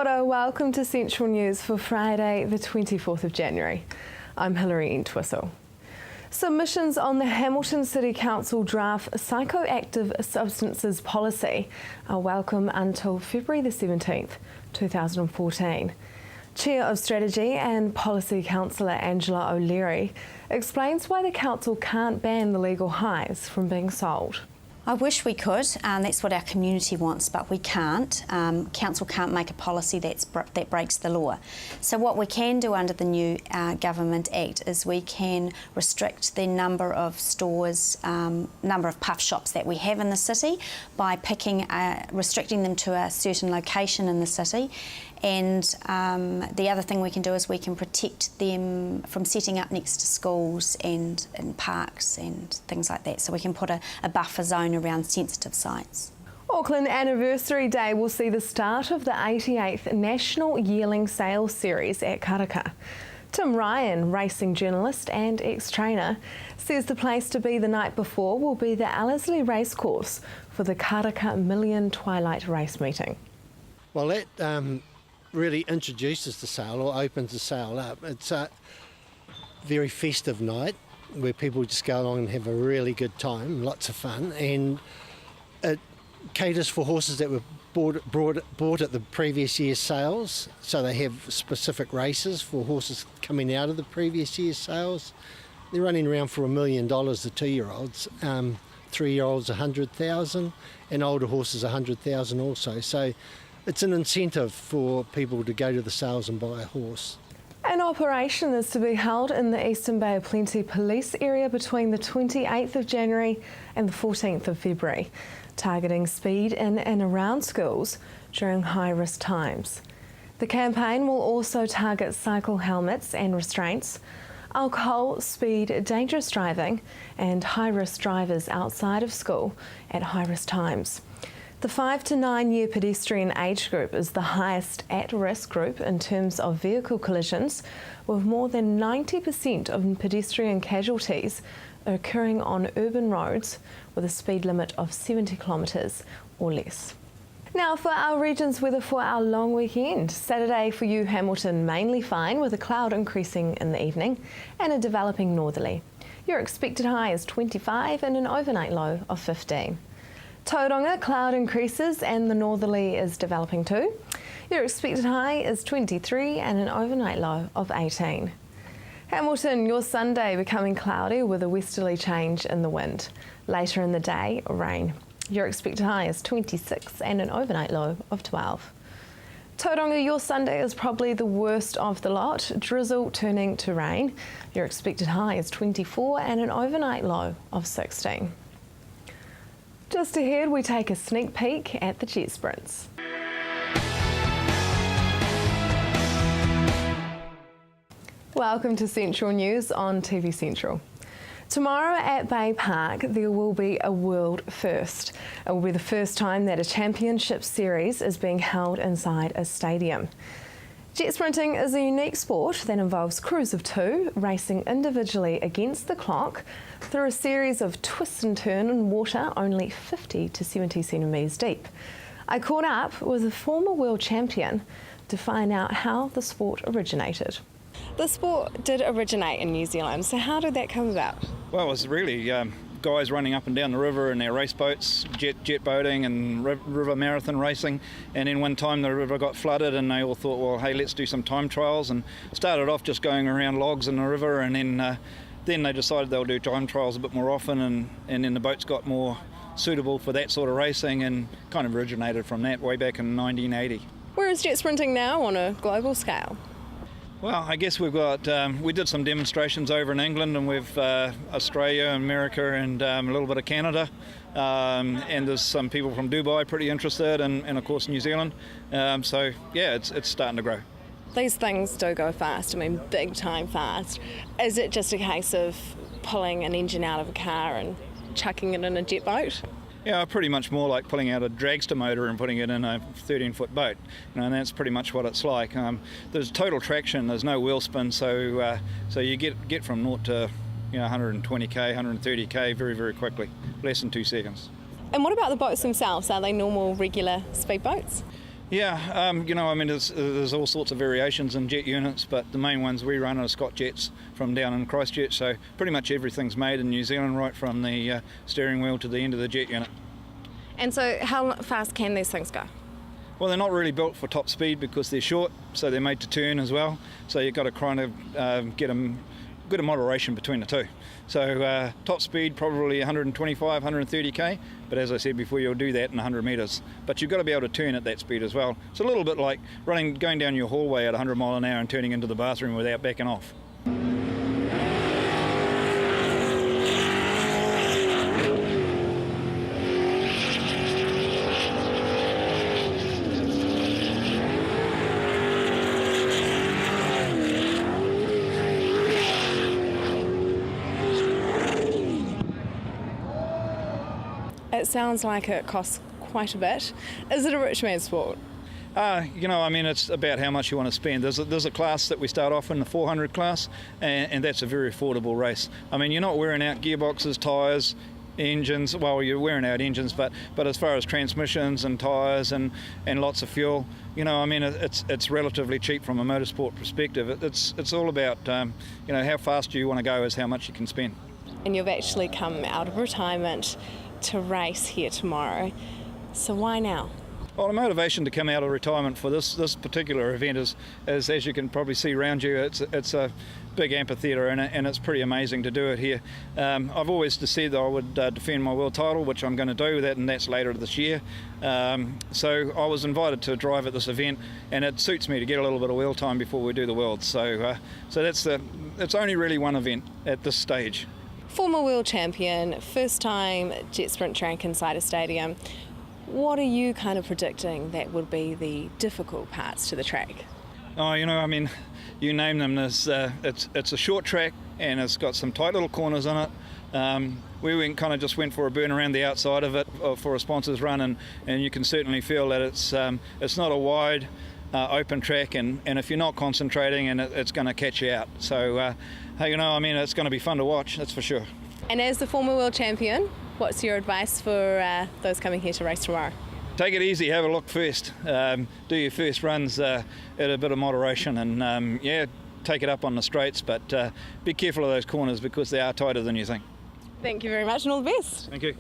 ora, welcome to Central News for Friday the 24th of January. I'm Hilary Entwistle. Submissions on the Hamilton City Council draft psychoactive substances policy are welcome until February the 17th, 2014. Chair of Strategy and Policy Councillor Angela O'Leary explains why the council can't ban the legal highs from being sold. I wish we could, and that's what our community wants, but we can't. Council can't make a policy that breaks the law. So what we can do under the new Government Act is we can restrict the number of stores, number of puff shops that we have in the city by restricting them to a certain location in the city. And the other thing we can do is we can protect them from setting up next to schools and parks and things like that. So we can put a buffer zone around sensitive sites. Auckland Anniversary Day will see the start of the 88th National Yearling Sales Series at Karaka. Tim Ryan, racing journalist and ex-trainer, says the place to be the night before will be the Ellerslie Racecourse for the Karaka Million Twilight Race meeting. Well, that really introduces the sale or opens the sale up. It's a very festive night where people just go along and have a really good time, lots of fun, and it caters for horses that were bought at the previous year's sales, so they have specific races for horses coming out of the previous year's sales. They're running around for $1 million, the 2-year-olds, 3-year-olds $100,000, and older horses $100,000 also. So it's an incentive for people to go to the sales and buy a horse. An operation is to be held in the Eastern Bay of Plenty police area between the 28th of January and the 14th of February, targeting speed in and around schools during high-risk times. The campaign will also target cycle helmets and restraints, alcohol, speed, dangerous driving and high-risk drivers outside of school at high-risk times. The 5 to 9 year pedestrian age group is the highest at-risk group in terms of vehicle collisions, with more than 90% of pedestrian casualties occurring on urban roads with a speed limit of 70 kilometres or less. Now for our region's weather for our long weekend. Saturday for you, Hamilton, mainly fine with a cloud increasing in the evening and a developing northerly. Your expected high is 25 and an overnight low of 15. Tauranga, cloud increases and the northerly is developing too. Your expected high is 23 and an overnight low of 18. Hamilton, your Sunday becoming cloudy with a westerly change in the wind. Later in the day, rain. Your expected high is 26 and an overnight low of 12. Tauranga, your Sunday is probably the worst of the lot. Drizzle turning to rain. Your expected high is 24 and an overnight low of 16. Just ahead, we take a sneak peek at the jet sprints. Welcome to Central News on TV Central. Tomorrow at Bay Park, there will be a world first. It will be the first time that a championship series is being held inside a stadium. Jet sprinting is a unique sport that involves crews of 2 racing individually against the clock through a series of twists and turns in water only 50 to 70 centimetres deep. I caught up with a former world champion to find out how the sport originated. The sport did originate in New Zealand, so how did that come about? Well, it was really guys running up and down the river in their race boats, jet boating and river marathon racing, and then one time the river got flooded and they all thought, well, hey, let's do some time trials, and started off just going around logs in the river, and then they decided they'll do time trials a bit more often, and then the boats got more suitable for that sort of racing and kind of originated from that way back in 1980. Where is jet sprinting now on a global scale? Well, I guess we've got, we did some demonstrations over in England, and we've Australia, America and a little bit of Canada, and there's some people from Dubai pretty interested, and of course New Zealand, so yeah, it's starting to grow. These things do go fast, I mean big time fast. Is it just a case of pulling an engine out of a car and chucking it in a jet boat? Yeah, pretty much more like pulling out a dragster motor and putting it in a 13-foot boat. And that's pretty much what it's like. There's total traction, there's no wheel spin, so you get from 0 to 120k, 130k very, very quickly, less than 2 seconds. And what about the boats themselves? Are they normal, regular speed boats? Yeah, there's all sorts of variations in jet units, but the main ones we run are Scott Jets from down in Christchurch, so pretty much everything's made in New Zealand, right from the steering wheel to the end of the jet unit. And so how fast can these things go? Well, they're not really built for top speed because they're short, so they're made to turn as well, so you've got to kind of get them good a moderation between the two. So top speed probably 125, 130k, but as I said before, you'll do that in 100 metres. But you've got to be able to turn at that speed as well. It's a little bit like going down your hallway at 100 mile an hour and turning into the bathroom without backing off. It sounds like it costs quite a bit. Is it a rich man's sport? It's about how much you want to spend. There's a class that we start off in, the 400 class, and that's a very affordable race. I mean, you're not wearing out gearboxes, tyres, engines. Well, you're wearing out engines, but as far as transmissions and tyres and lots of fuel, it's relatively cheap from a motorsport perspective. It's all about how fast you want to go is how much you can spend. And you've actually come out of retirement to race here tomorrow. So why now? Well, the motivation to come out of retirement for this particular event is, as you can probably see around you, it's a big amphitheatre and it's pretty amazing to do it here. I've always said that I would defend my world title, which I'm going to do that, and that's later this year. So I was invited to drive at this event, and it suits me to get a little bit of wheel time before we do the Worlds. So it's only really one event at this stage. Former world champion, first time jet sprint track inside a stadium. What are you kind of predicting that would be the difficult parts to the track? Oh, you name them. It's a short track and it's got some tight little corners in it. We just went for a burn around the outside of it for a sponsor's run, and you can certainly feel that it's not a wide open track, and if you're not concentrating, and it's going to catch you out. So it's going to be fun to watch, that's for sure. And as the former world champion, what's your advice for those coming here to race tomorrow? Take it easy, have a look first. Do your first runs at a bit of moderation, and take it up on the straights, but be careful of those corners because they are tighter than you think. Thank you very much and all the best. Thank you.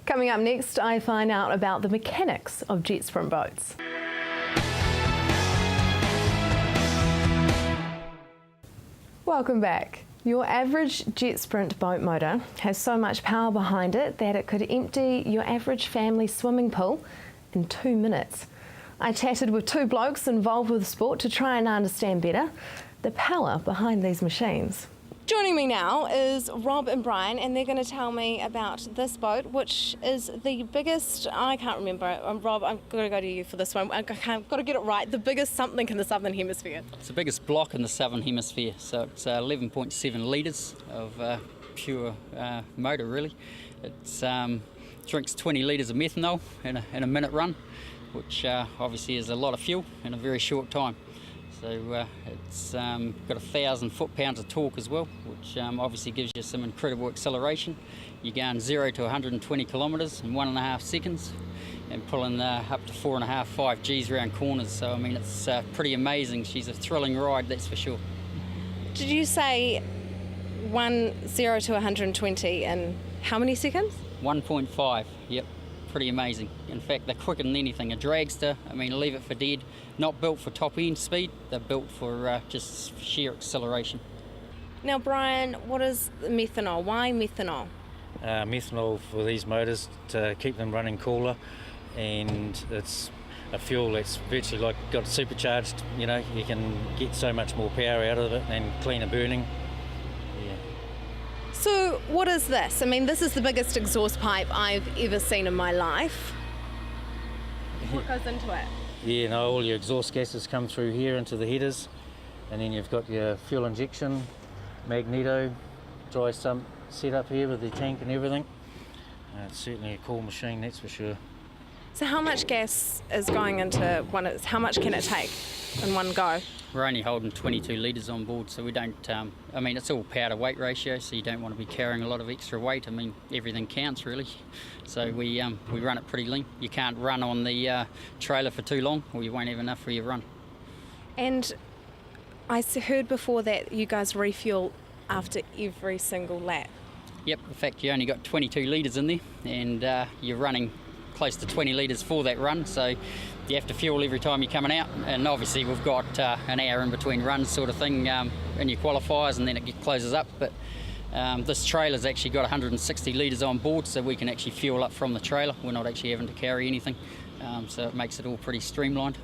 Coming up next, I find out about the mechanics of jet sprint boats. Welcome back. Your average jet sprint boat motor has so much power behind it that it could empty your average family swimming pool in 2 minutes. I chatted with two blokes involved with the sport to try and understand better the power behind these machines. Joining me now is Rob and Brian, and they're going to tell me about this boat, which is the biggest, I can't remember, Rob, I've got to go to you for this one, I've got to get it right, the biggest something in the Southern Hemisphere. It's the biggest block in the Southern Hemisphere, so it's 11.7 litres of pure motor really. It drinks 20 litres of methanol in a minute run, which obviously is a lot of fuel in a very short time. So it's got 1,000 foot-pounds of torque as well, which obviously gives you some incredible acceleration. You're going 0 to 120 kilometres in 1.5 seconds and pulling up to 4.5, 5 Gs around corners. So, I mean, it's pretty amazing. She's a thrilling ride, that's for sure. Did you say 0 to 120 in how many seconds? 1.5, yep. Pretty amazing. In fact, they're quicker than anything. A dragster, I mean, leave it for dead. Not built for top end speed, they're built for just sheer acceleration. Now, Brian, what is methanol? Why methanol? Methanol for these motors to keep them running cooler, and it's a fuel that's virtually like got supercharged. You can get so much more power out of it and cleaner burning. So what is this? I mean, this is the biggest exhaust pipe I've ever seen in my life. What goes into it? All your exhaust gases come through here into the headers, and then you've got your fuel injection, magneto, dry sump set up here with the tank and everything. It's certainly a cool machine, that's for sure. So how much gas is going into one? How much can it take in one go? We're only holding 22 litres on board, so we don't, I mean, it's all power to weight ratio, so you don't want to be carrying a lot of extra weight. I mean, everything counts really. So we run it pretty lean. You can't run on the trailer for too long or you won't have enough for your run. And I heard before that you guys refuel after every single lap. Yep, in fact, you only got 22 litres in there and you're running close to 20 litres for that run, so you have to fuel every time you're coming out. And obviously we've got an hour in between runs sort of thing in your qualifiers, and then it closes up. But this trailer's actually got 160 litres on board, so we can actually fuel up from the trailer. We're not actually having to carry anything, so it makes it all pretty streamlined.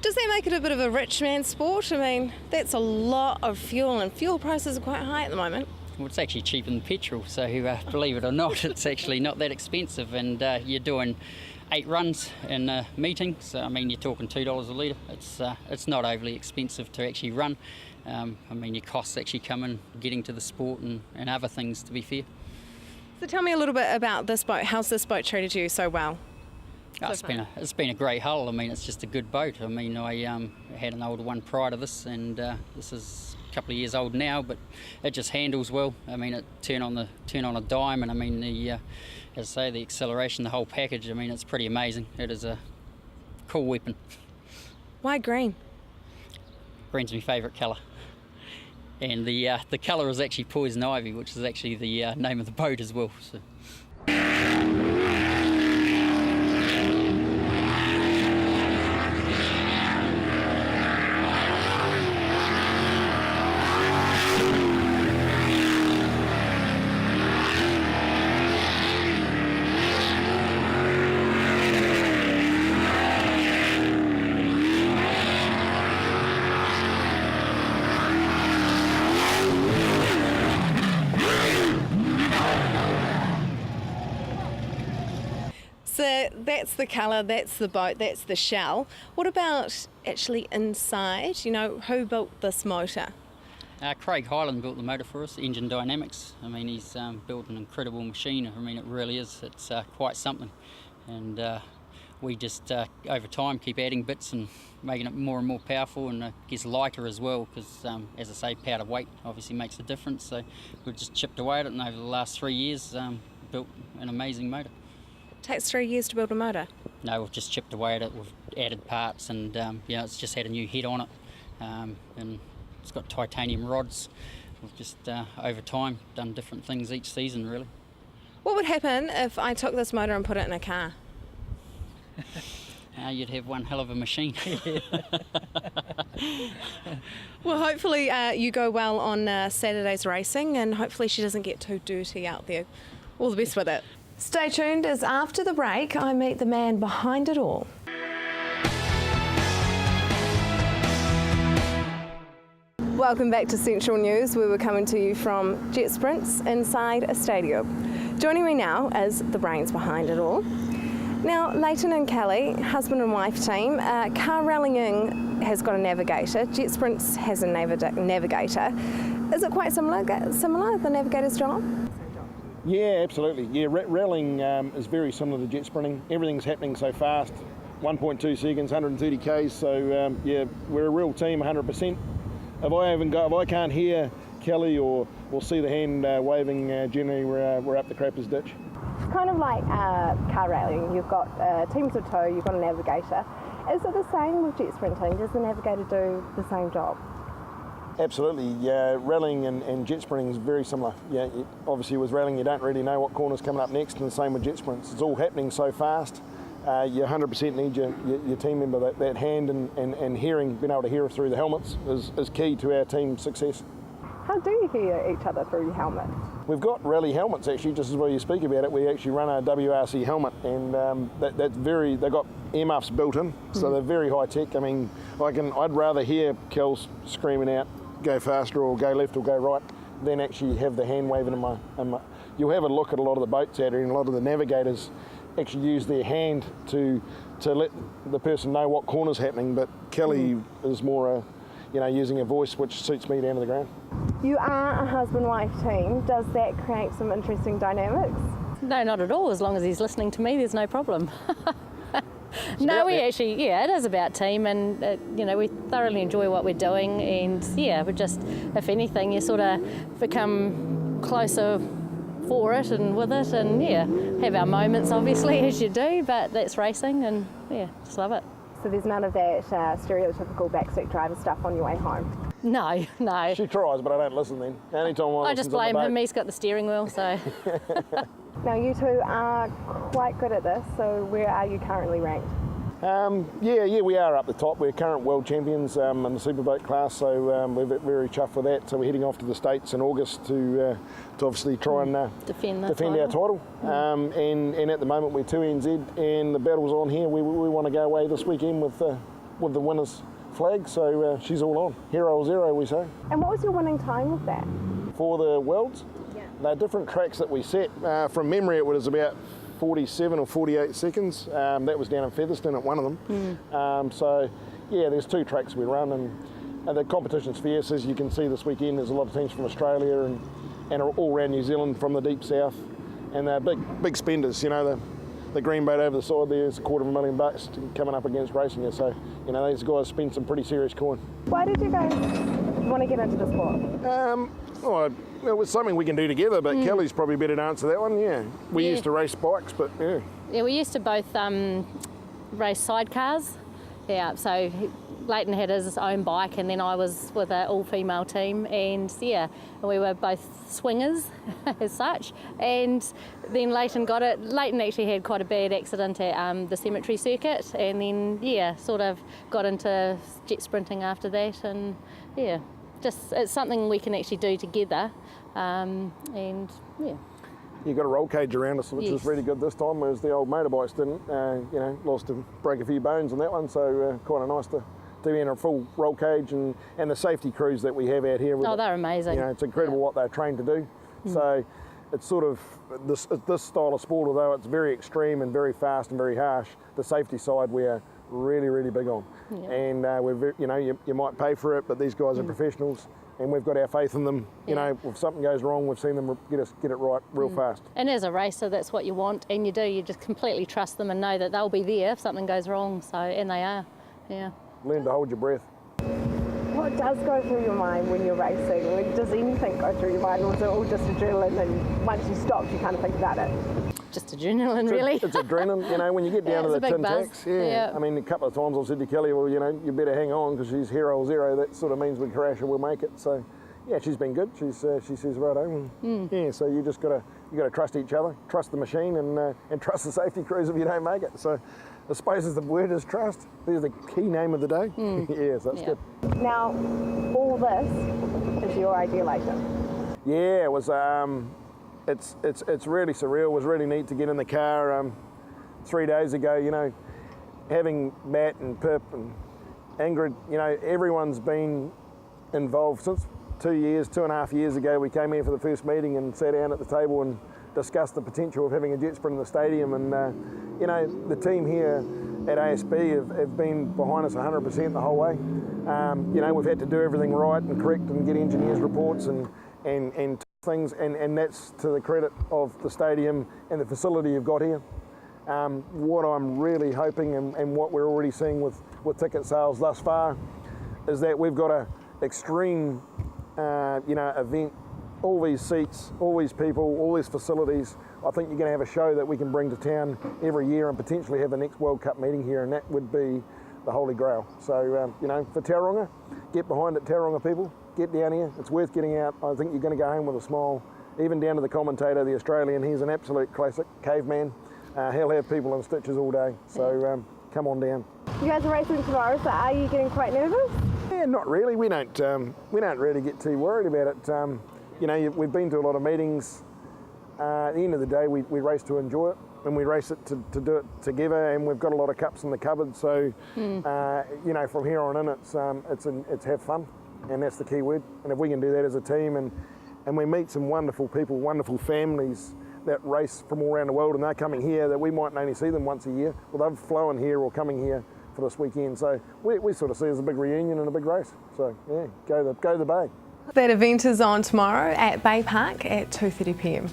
Does that make it a bit of a rich man's sport? I mean, that's a lot of fuel, and fuel prices are quite high at the moment. Well, it's actually cheaper than petrol, so believe it or not, it's actually not that expensive. And you're doing 8 runs in a meeting, so I mean, you're talking $2 a litre. It's not overly expensive to actually run. I mean, your costs actually come in getting to the sport and other things, to be fair. So tell me a little bit about this boat. How's this boat treated you so well? It's been a great hull. I mean, it's just a good boat. I mean, I had an older one prior to this, and this is a couple of years old now, but it just handles well. I mean, it turn on a dime, and I mean, as I say, the acceleration, the whole package. I mean, it's pretty amazing. It is a cool weapon. Why green? Green's my favourite colour, and the colour is actually poison ivy, which is actually the name of the boat as well. So. So that's the colour, that's the boat, that's the shell. What about actually inside? You know, who built this motor? Craig Hyland built the motor for us, Engine Dynamics. I mean, he's built an incredible machine. I mean, it really is. It's quite something. And we just, over time, keep adding bits and making it more and more powerful, and it gets lighter as well, because, as I say, power to weight obviously makes a difference. So we've just chipped away at it, and over the last 3 years, built an amazing motor. Takes 3 years to build a motor? No, we've just chipped away at it. We've added parts, and it's just had a new head on it, and it's got titanium rods. We've just over time done different things each season, really. What would happen if I took this motor and put it in a car? You'd have one hell of a machine. Well, hopefully you go well on Saturday's racing, and hopefully she doesn't get too dirty out there. All the best with it. Stay tuned, as after the break I meet the man behind it all. Welcome back to Central News, where we're coming to you from Jet Sprints inside a stadium. Joining me now is the brains behind it all. Now, Leighton and Kelly, husband and wife team, Car Rallying has got a navigator, Jet Sprints has a navigator. Is it quite similar, the navigator's job? Yeah, absolutely. Yeah, rallying is very similar to jet sprinting. Everything's happening so fast, 1.2 seconds, 130 k's. So yeah, we're a real team, 100%. If I can't hear Kelly or see the hand waving, generally we're up the crapper's ditch. It's kind of like car rallying. You've got teams of two, you've got a navigator. Is it the same with jet sprinting? Does the navigator do the same job? Absolutely. Rallying and jet sprinting is very similar. Yeah, obviously with rallying you don't really know what corner's coming up next, and the same with jet sprints. It's all happening so fast. You 100% need your team member, that hand and hearing, being able to hear through the helmets is key to our team's success. How do you hear each other through your helmet? We've got rally helmets actually, just as well you speak about it. We actually run a WRC helmet, and they've got earmuffs built in, so they're very high tech. I mean, I'd rather hear Kels screaming out, go faster or go left or go right, than actually have the hand waving in my. You'll have a look at a lot of the boats out here, and a lot of the navigators actually use their hand to let the person know what corner's happening, but Kelly is more using a voice, which suits me down to the ground. You are a husband-wife team. Does that create some interesting dynamics? No, not at all. As long as he's listening to me, there's no problem. No, we actually, yeah, it is about team, and we thoroughly enjoy what we're doing, and yeah, we just, if anything, you sort of become closer for it and with it, and yeah, have our moments obviously as you do, but that's racing, and yeah, just love it. So there's none of that stereotypical backseat driver stuff on your way home? No. She tries, but I don't listen then. Anytime I just blame him, he's got the steering wheel, so. Now you two are quite good at this, so where are you currently ranked? Yeah, we are up the top. We're current world champions in the superboat class, so we're very chuffed with that. So we're heading off to the States in August to obviously try and defend our title. And at the moment we're 2NZ, and the battle's on here. We want to go away this weekend with the winner's flag, so she's all on. Hero Zero, we say. And what was your winning time with that? For the Worlds? Yeah. They're different tracks that we set. From memory, it was about 47 or 48 seconds. That was down in Featherston at one of them. So, yeah, there's 2 tracks we run, and the competition's fierce. As you can see this weekend, there's a lot of teams from Australia and all around New Zealand from the deep south, and they're big spenders. The green boat over the side there's $250,000 coming up against racing it. So, these guys spend some pretty serious coin. Why did you guys want to get into the sport? Well, it's something we can do together, but Kelly's probably better to answer that one. Yeah, we used to race bikes, but yeah. Yeah, we used to both race sidecars. Yeah, so Leighton had his own bike, and then I was with an all-female team, and yeah, we were both swingers as such. And then Leighton got it. Leighton actually had quite a bad accident at the cemetery circuit, and then yeah, sort of got into jet sprinting after that, and yeah, just it's something we can actually do together, and yeah. You got a roll cage around us, which was really good this time, whereas the old motorbikes didn't. Lost and break a few bones on that one, so kind of nice to be in a full roll cage, and the safety crews that we have out here. They're amazing. It's incredible what they're trained to do. So it's sort of this style of sport, although it's very extreme and very fast and very harsh, the safety side we are really, really big on. Yeah. And we're very, you might pay for it, but these guys are professionals, and we've got our faith in them. If something goes wrong, we've seen them get it right real fast. And as a racer, that's what you want, and you just completely trust them and know that they'll be there if something goes wrong. So, and they are, yeah. Learn to hold your breath. What does go through your mind when you're racing? Does anything go through your mind, or is it all just adrenaline, and once you stop, you kind of think about it? Just adrenaline, really. It's adrenaline. When you get down to the tin tacks, I mean, a couple of times I've said to Kelly, well, you better hang on because she's Hero Zero. That sort of means we crash or we'll make it. So, yeah, she's been good. She says right on. Yeah, so you just got to trust each other, trust the machine, and trust the safety crews if you don't make it. So, I suppose the word is trust. There's the key name of the day. Yes, that's good. Now, all this is your idea, Leighton? Yeah, it was. It's really surreal. It was really neat to get in the car 3 days ago. Having Matt and Pip and Ingrid. Everyone's been involved since 2.5 years ago. We came here for the first meeting and sat down at the table and discussed the potential of having a jet sprint in the stadium, and the team here at ASB have been behind us 100% the whole way. We've had to do everything right and correct and get engineers' reports and things, and that's to the credit of the stadium and the facility you've got here. What I'm really hoping and what we're already seeing with ticket sales thus far is that we've got an extreme event. All these seats, all these people, all these facilities. I think you're going to have a show that we can bring to town every year and potentially have the next World Cup meeting here, and that would be the Holy Grail. So, for Tauranga, get behind it, Tauranga people. Get down here. It's worth getting out. I think you're going to go home with a smile. Even down to the commentator, the Australian, he's an absolute classic, caveman. He'll have people in stitches all day. So come on down. You guys are racing tomorrow, so are you getting quite nervous? Yeah, not really. We don't really get too worried about it. We've been to a lot of meetings. At the end of the day, we race to enjoy it, and we race it to do it together. And we've got a lot of cups in the cupboard. So from here on in, it's have fun. And that's the key word. And if we can do that as a team, and we meet some wonderful people, wonderful families that race from all around the world, and they're coming here, that we might only see them once a year. Well, they've flown here or coming here for this weekend. So we sort of see it as a big reunion and a big race. So yeah, go the Bay. That event is on tomorrow at Bay Park at 2:30 p.m.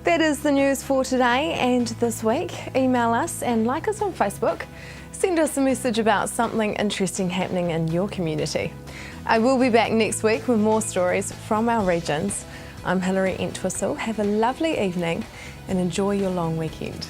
That is the news for today and this week. Email us and like us on Facebook. Send us a message about something interesting happening in your community. I will be back next week with more stories from our regions. I'm Hilary Entwistle. Have a lovely evening and enjoy your long weekend.